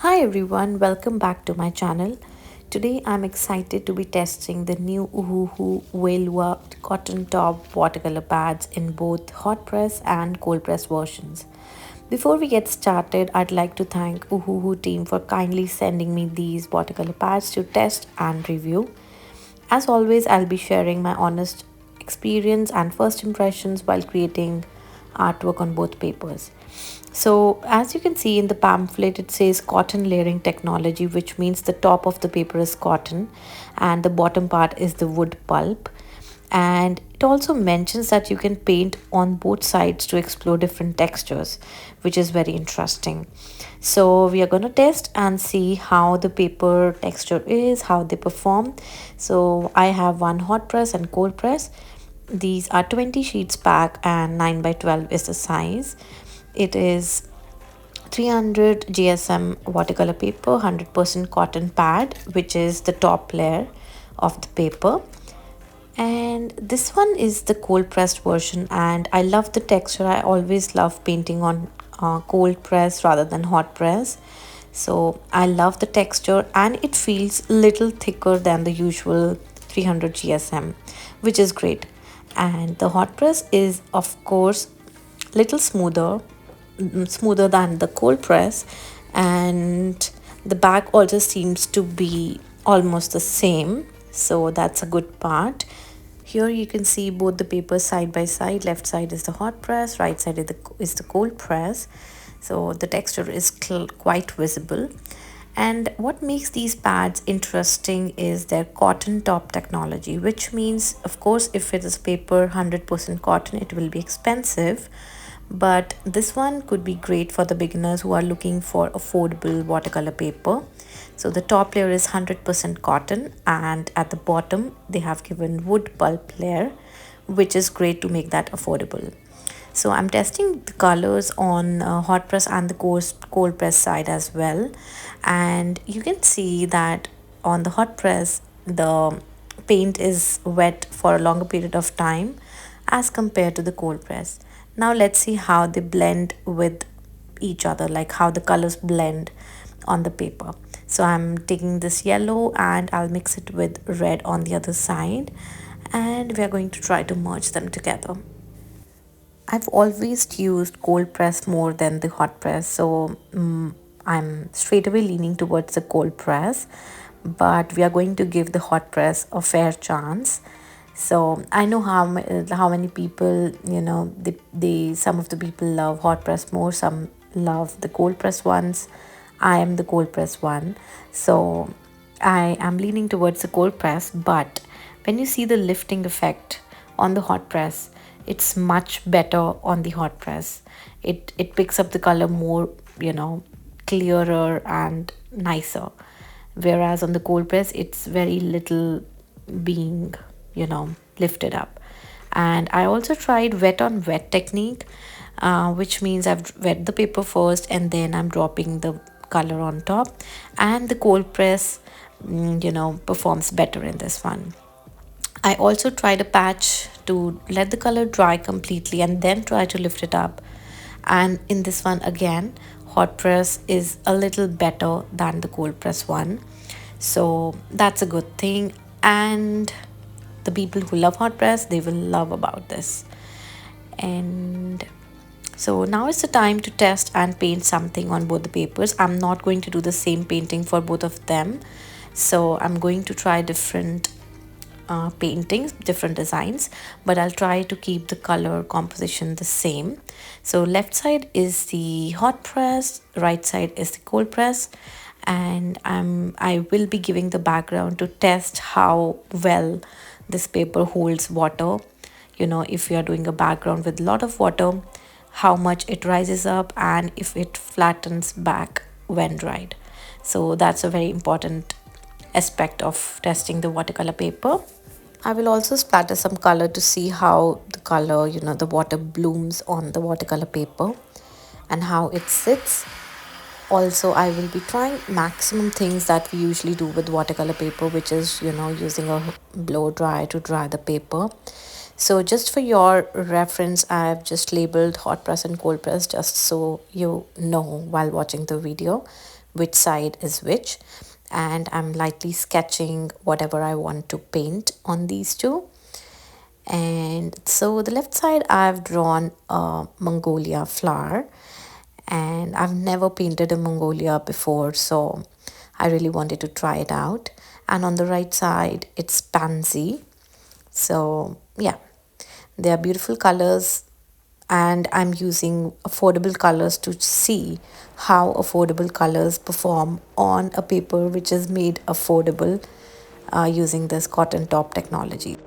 Hi everyone, welcome back to my channel. Today I'm excited to be testing the new Ohuhu Wailua cotton top watercolor pads in both hot press and cold press versions. Before we get started, I'd like to thank Ohuhu team for kindly sending me these watercolor pads to test and review. As always, I'll be sharing my honest experience and first impressions while creating artwork on both papers. So, as you can see in the pamphlet, it says cotton layering technology, which means the top of the paper is cotton and the bottom part is the wood pulp. And it also mentions that you can paint on both sides to explore different textures, which is very interesting. So we are going to test and see how the paper texture is, how they perform. So I have one hot press and cold press. These are 20 sheets pack and 9 by 12 is the size. It is 300 GSM watercolor paper, 100% cotton pad, which is the top layer of the paper. And this one is the cold pressed version, and I love the texture. I always love painting on cold press rather than hot press. So I love the texture and it feels little thicker than the usual 300 GSM, which is great. And the hot press is of course little smoother than the cold press, and the back also seems to be almost the same, so that's a good part. Here you can see both the papers side by side. Left side is the hot press, right side is the cold press, so the texture is quite visible. And what makes these pads interesting is their cotton top technology, which means, of course, if it is paper 100% cotton, it will be expensive. But this one could be great for the beginners who are looking for affordable watercolor paper. So the top layer is 100% cotton, and at the bottom they have given wood pulp layer, which is great to make that affordable. So I'm testing the colors on hot press and the cold press side as well. And you can see that on the hot press, the paint is wet for a longer period of time as compared to the cold press. Now let's see how they blend with each other, like how the colors blend on the paper. So I'm taking this yellow and I'll mix it with red on the other side, and we are going to try to merge them together. I've always used cold press more than the hot press, so I'm straight away leaning towards the cold press, but we are going to give the hot press a fair chance. So I know how many people, they some of the people love hot press more, some love the cold press ones. I am the cold press one, so I am leaning towards the cold press. But when you see the lifting effect on the hot press, it's much better on the hot press. It picks up the color more, clearer and nicer, whereas on the cold press it's very little being lifted up. And I also tried wet on wet technique, which means I've wet the paper first and then I'm dropping the color on top, and the cold press performs better in this one. I also tried a patch to let the color dry completely and then try to lift it up. And in this one again, hot press is a little better than the cold press one. So that's a good thing. And the people who love hot press, they will love about this. And so now is the time to test and paint something on both the papers. I'm not going to do the same painting for both of them. So I'm going to try different paintings, different designs, but I'll try to keep the color composition the same. So left side is the hot press, right side is the cold press, and I will be giving the background to test how well this paper holds water. If you are doing a background with a lot of water, how much it rises up and if it flattens back when dried. So that's a very important aspect of testing the watercolor paper. I will also splatter some color to see how the color, the water blooms on the watercolor paper and how it sits. Also, I will be trying maximum things that we usually do with watercolor paper, which is, using a blow dry to dry the paper. So just for your reference, I've just labeled hot press and cold press just so you know while watching the video which side is which, and I'm lightly sketching whatever I want to paint on these two. And so the left side I've drawn a Mongolia flower, and I've never painted a Mongolia before, so I really wanted to try it out. And on the right side it's pansy. So yeah, they are beautiful colors, and I'm using affordable colors to see how affordable colors perform on a paper which is made affordable using this cotton top technology.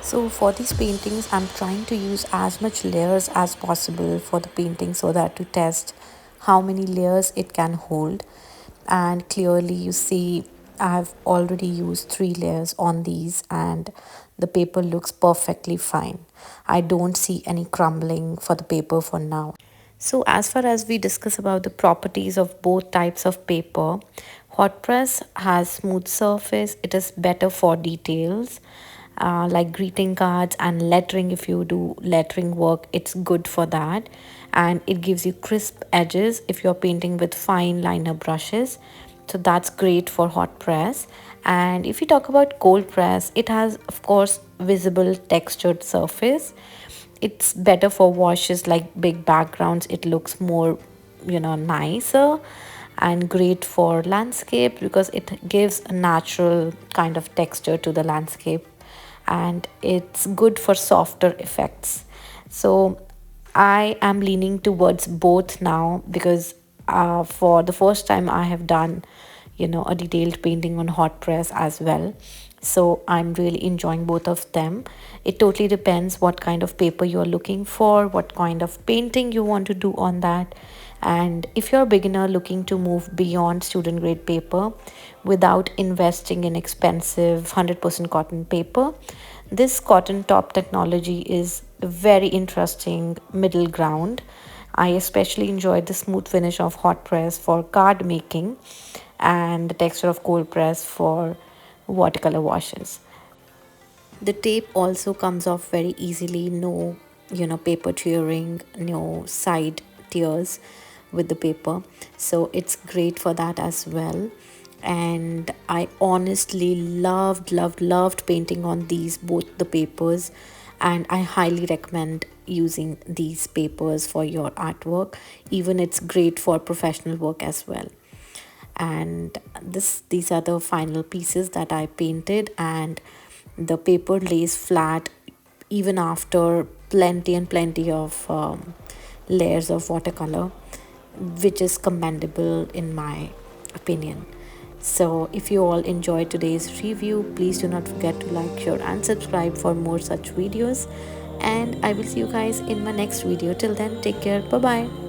So for these paintings, I'm trying to use as much layers as possible for the painting so that to test how many layers it can hold. And clearly you see I've already used 3 layers on these, and the paper looks perfectly fine. I don't see any crumbling for the paper for now. So as far as we discuss about the properties of both types of paper, hot press has smooth surface. It is better for details like greeting cards and lettering. If you do lettering work, it's good for that, and it gives you crisp edges if you're painting with fine liner brushes. So that's great for hot press. And if you talk about cold press, it has of course visible textured surface. It's better for washes like big backgrounds. It looks more, nicer, and great for landscape because it gives a natural kind of texture to the landscape, and it's good for softer effects. So I am leaning towards both now because for the first time I have done a detailed painting on hot press as well. So I'm really enjoying both of them. It totally depends what kind of paper you're looking for, what kind of painting you want to do on that. And if you're a beginner looking to move beyond student grade paper without investing in expensive 100% cotton paper, this cotton top technology is a very interesting middle ground. I especially enjoyed the smooth finish of hot press for card making and the texture of cold press for watercolor washes. The tape also comes off very easily, no, paper tearing, no side tears with the paper. So it's great for that as well. And I honestly loved painting on these both the papers, and I highly recommend using these papers for your artwork. Even it's great for professional work as well. And these are the final pieces that I painted, and the paper lays flat even after plenty and plenty of layers of watercolor, which is commendable in my opinion. So if you all enjoyed today's review, please do not forget to like, share and subscribe for more such videos, and I will see you guys in my next video. Till then, take care. Bye bye.